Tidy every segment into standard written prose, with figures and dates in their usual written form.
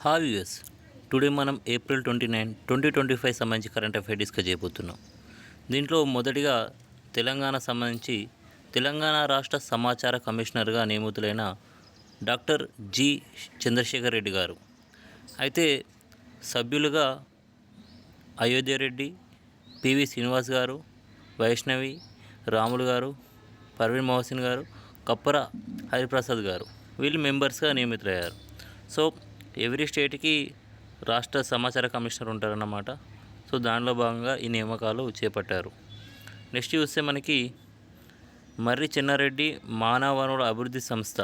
Hi viewers, today మనం April 29, 2025 సంబంధించి current affair discuss చేయబోతున్నాం. దీంట్లో మొదటిగా తెలంగాణ సంబంధించి తెలంగాణ రాష్ట్ర సమాచార కమిషనర్గా నియమితులైన డాక్టర్ జి చంద్రశేఖర్ రెడ్డి గారు. అయితే సభ్యులుగా అయోధ్య రెడ్డి, పివి శ్రీనివాస్ గారు, వైష్ణవి, రాములు గారు, పర్వీన్ మోహసిన్ గారు, కప్పర హరిప్రసాద్ గారు వీళ్ళు మెంబర్స్గా నియమితులయ్యారు. సో ఎవ్రీ స్టేట్కి రాష్ట్ర సమాచార కమిషనర్ ఉంటారన్నమాట. సో దానిలో భాగంగా ఈ నియామకాలు చేపట్టారు. నెక్స్ట్ చూస్తే మనకి మర్రి చెన్నారెడ్డి మానవ వనరుల అభివృద్ధి సంస్థ,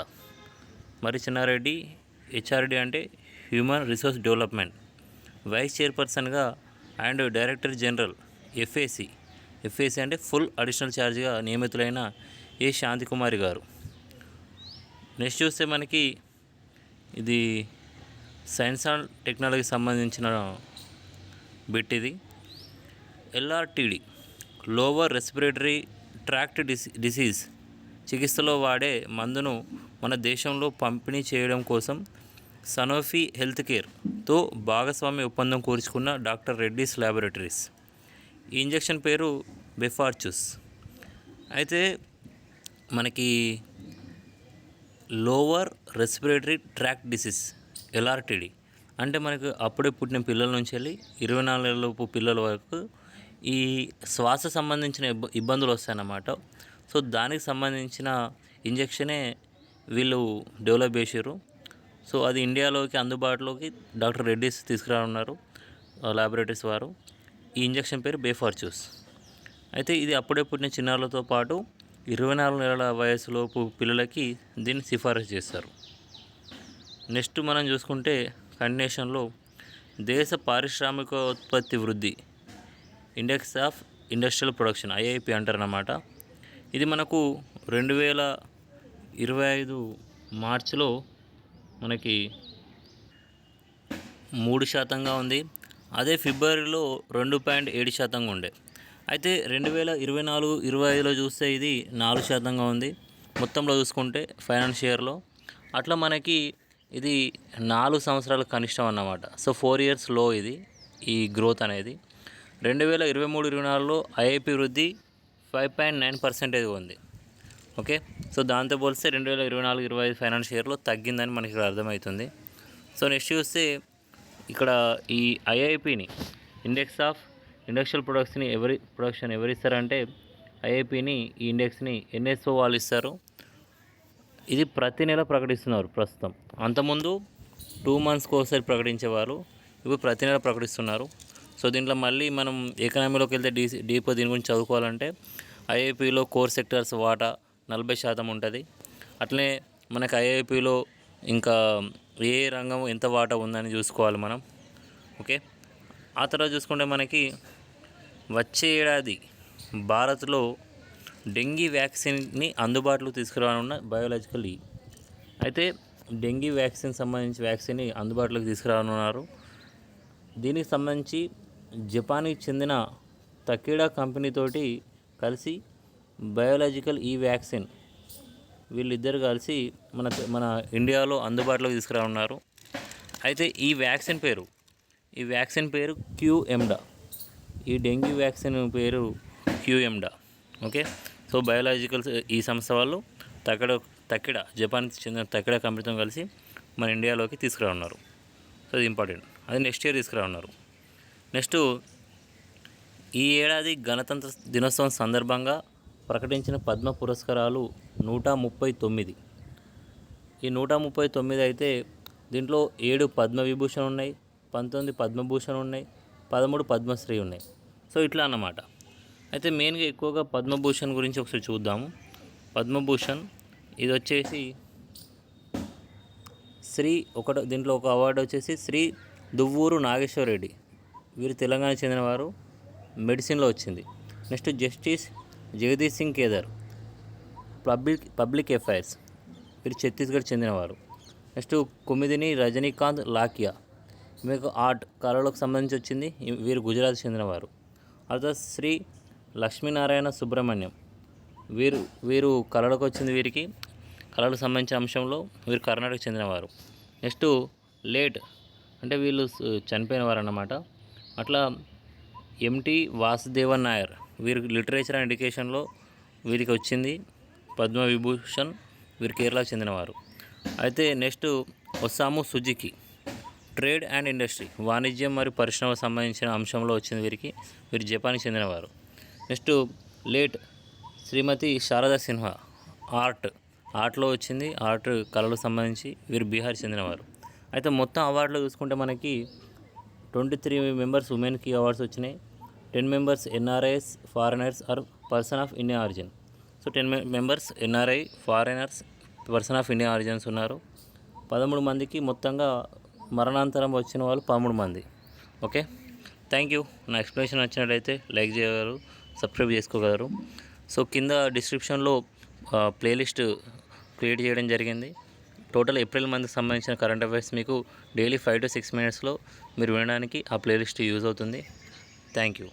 మర్రి చెన్నారెడ్డి హెచ్ఆర్డి అంటే హ్యూమన్ రిసోర్స్ డెవలప్మెంట్ వైస్ చైర్పర్సన్గా అండ్ డైరెక్టర్ జనరల్ ఎఫ్ఏసి అంటే ఫుల్ అడిషనల్ ఛార్జ్గా నియమితులైన ఏ శాంతికుమారి గారు. నెక్స్ట్ చూస్తే మనకి ఇది సైన్స్ అండ్ టెక్నాలజీకి సంబంధించిన బిట్. ఇది ఎల్ఆర్టీడి లోవర్ రెస్పిరేటరీ ట్రాక్ట్ డిసీజ్ చికిత్సలో వాడే మందును మన దేశంలో పంపిణీ చేయడం కోసం సనోఫీ హెల్త్ కేర్తో భాగస్వామ్య ఒప్పందం కూర్చుకున్న డాక్టర్ రెడ్డీస్ ల్యాబొరేటరీస్. ఈ ఇంజెక్షన్ పేరు బెఫార్చుస్. అయితే మనకి లోవర్ రెస్పిరేటరీ ట్రాక్ట్ డిసీజ్ ఎల్ఆర్టీడి అంటే మనకు అప్పుడే పుట్టిన పిల్లల నుంచి వెళ్ళి 24 నెలలలోపు పిల్లల వరకు ఈ శ్వాస సంబంధించిన ఇబ్బందులు వస్తాయన్నమాట. సో దానికి సంబంధించిన ఇంజెక్షనే వీళ్ళు డెవలప్ చేసారు. సో అది ఇండియాలోకి అందుబాటులోకి డాక్టర్ రెడ్డీస్ తీసుకురానున్నారు ల్యాబొరేటరీస్ వారు. ఈ ఇంజెక్షన్ పేరు బెఫార్చుస్. అయితే ఇది అప్పుడే పుట్టిన చిన్నారులతో పాటు 24 నెలల వయసులోపు పిల్లలకి దీన్ని సిఫారసు చేస్తారు. నెక్స్ట్ మనం చూసుకుంటే కంటిన్యూషన్లో దేశ పారిశ్రామికోత్పత్తి వృద్ధి index of industrial production IIP అంటారన్నమాట. ఇది మనకు 2025 మార్చిలో మనకి 3% ఉంది. అదే ఫిబ్రవరిలో 2.7% ఉండే. అయితే 2024-25లో చూస్తే ఇది 4% ఉంది. మొత్తంలో చూసుకుంటే ఫైనాన్షియల్ ఇయర్లో అట్లా మనకి ఇది 4 సంవత్సరాల కనిష్టం అన్నమాట. సో 4 years లో ఇది ఈ గ్రోత్ అనేది. 2023-24లో ఐఐపి వృద్ధి 5.9% ఉంది. ఓకే, సో దాంతో పోలిస్తే 2024-25 ఫైనాన్షియల్ ఇయర్లో తగ్గిందని మనకి ఇక్కడ అర్థమవుతుంది. సో నెక్స్ట్ చూస్తే ఇక్కడ ఈ ఐఐపిని ఇండెక్స్ ఆఫ్ ఇండస్ట్రియల్ ప్రొడక్షన్ ఎవరు ఇస్తారంటే ఐఐపిని ఈ ఇండెక్స్ని ఎన్ఎస్ఓ వాళ్ళు ఇస్తారు. ఇది ప్రతి నెల ప్రకటిస్తున్నారు ప్రస్తుతం. అంతకుముందు 2 monthsకి ఒకసారి ప్రకటించేవారు, ఇప్పుడు ప్రతి నెల ప్రకటిస్తున్నారు. సో దీంట్లో మళ్ళీ మనం ఎకనామీలోకి వెళ్తే డీప్గా దీని గురించి చదువుకోవాలంటే ఐఐపిలో కోర్ సెక్టర్స్ వాటా 40% ఉంటుంది. అట్లనే మనకు ఐఐపిలో ఇంకా ఏ రంగం ఎంత వాటా ఉందని చూసుకోవాలి మనం. ఓకే, ఆ తర్వాత చూసుకుంటే మనకి వచ్చే ఏడాది భారత్లో డెంగీ వ్యాక్సిన్ని అందుబాటులోకి తీసుకురానున్న బయోలాజికల్ అయితే డెంగీ సంబంధించి వ్యాక్సిన్ని అందుబాటులోకి తీసుకురానున్నారు. దీనికి సంబంధించి జపాన్కి చెందిన తకేడా కంపెనీతోటి కలిసి బయోలాజికల్ వ్యాక్సిన్ వీళ్ళిద్దరు కలిసి మన ఇండియాలో అందుబాటులోకి తీసుకురానున్నారు. అయితే ఈ వ్యాక్సిన్ పేరు క్యూఎండా. ఈ డెంగ్యూ వ్యాక్సిన్ పేరు క్యూఎండా. ఓకే, సో బయోలాజికల్ ఈ సంస్థ వాళ్ళు తకెడా జపాన్కి చెందిన తకెడా కంపెనీతో కలిసి మన ఇండియాలోకి తీసుకురానున్నారు. సో అది ఇంపార్టెంట్. అది నెక్స్ట్ ఇయర్ తీసుకురానున్నారు. నెక్స్ట్ ఈ ఏడాది గణతంత్ర దినోత్సవం సందర్భంగా ప్రకటించిన పద్మ పురస్కారాలు 139. ఈ 139 అయితే దీంట్లో 7 పద్మవిభూషణ్ ఉన్నాయి, 19 పద్మభూషణ్ ఉన్నాయి, 13 పద్మశ్రీ ఉన్నాయి. సో ఇట్లా అన్నమాట. అయితే మెయిన్గా ఎక్కువగా పద్మభూషణ్ గురించి ఒకసారి చూద్దాము. పద్మభూషణ్ ఇది వచ్చేసి దీంట్లో ఒక అవార్డు వచ్చేసి శ్రీ దువ్వూరు నాగేశ్వర రెడ్డి, వీరు తెలంగాణ చెందినవారు, మెడిసిన్లో వచ్చింది. Next justice Jagadish Singh Kedar, public affairs, వీరు ఛత్తీస్గఢ్ చెందినవారు. నెక్స్ట్ కుమిదిని రజనీకాంత్ లాకియా, మీకు ఆర్ట్ కళలకు సంబంధించి వచ్చింది, వీరు గుజరాత్ చెందినవారు. అర్థ శ్రీ లక్ష్మీనారాయణ సుబ్రహ్మణ్యం, వీరు కళలకు వచ్చింది, వీరికి కళలకు సంబంధించిన అంశంలో వీరు కర్ణాటక చెందినవారు. నెక్స్ట్ లేట్ అంటే వీళ్ళు చనిపోయిన వారు అన్నమాట. అట్లా ఎంటి వాసుదేవన్ నాయర్ వీరికి లిటరేచర్ అండ్ ఎడ్యుకేషన్లో వీరికి వచ్చింది పద్మవిభూషణ్. వీరు కేరళకు చెందినవారు. అయితే next Osamu Suzuki trade and industry వాణిజ్యం మరియు పరిశ్రమకు సంబంధించిన అంశంలో వచ్చింది వీరు జపాన్కి చెందినవారు. నెక్స్ట్ లేట్ శ్రీమతి శారదా సిన్హా ఆర్ట్లో వచ్చింది, ఆర్ట్ కళలకు సంబంధించి వీరు బీహార్ చెందినవారు. అయితే మొత్తం అవార్డులో చూసుకుంటే మనకి 23 మెంబర్స్ ఉమెన్కి అవార్డ్స్ వచ్చినాయి. 10 members NRIs foreigners or person of Indian origin. So 10 members NRI foreigners person of Indian origins ఉన్నారు. 13 మందికి మొత్తంగా మరణాంతరం వచ్చిన వాళ్ళు 13 మంది. Okay, thank you. నా ఎక్స్ప్లెనేషన్ నచ్చినట్లయితే లైక్ చేయగలరు, సబ్స్క్రైబ్ చేసుకోగలరు. సో కింద డిస్క్రిప్షన్లో ప్లేలిస్ట్ క్రియేట్ చేయడం జరిగింది. టోటల్ ఏప్రిల్ మంత్కి సంబంధించిన కరెంట్ అఫైర్స్ మీకు డైలీ 5 to 6 మినిట్స్లో మీరు వినడానికి ఆ ప్లేలిస్ట్ యూజ్ అవుతుంది. Thank you.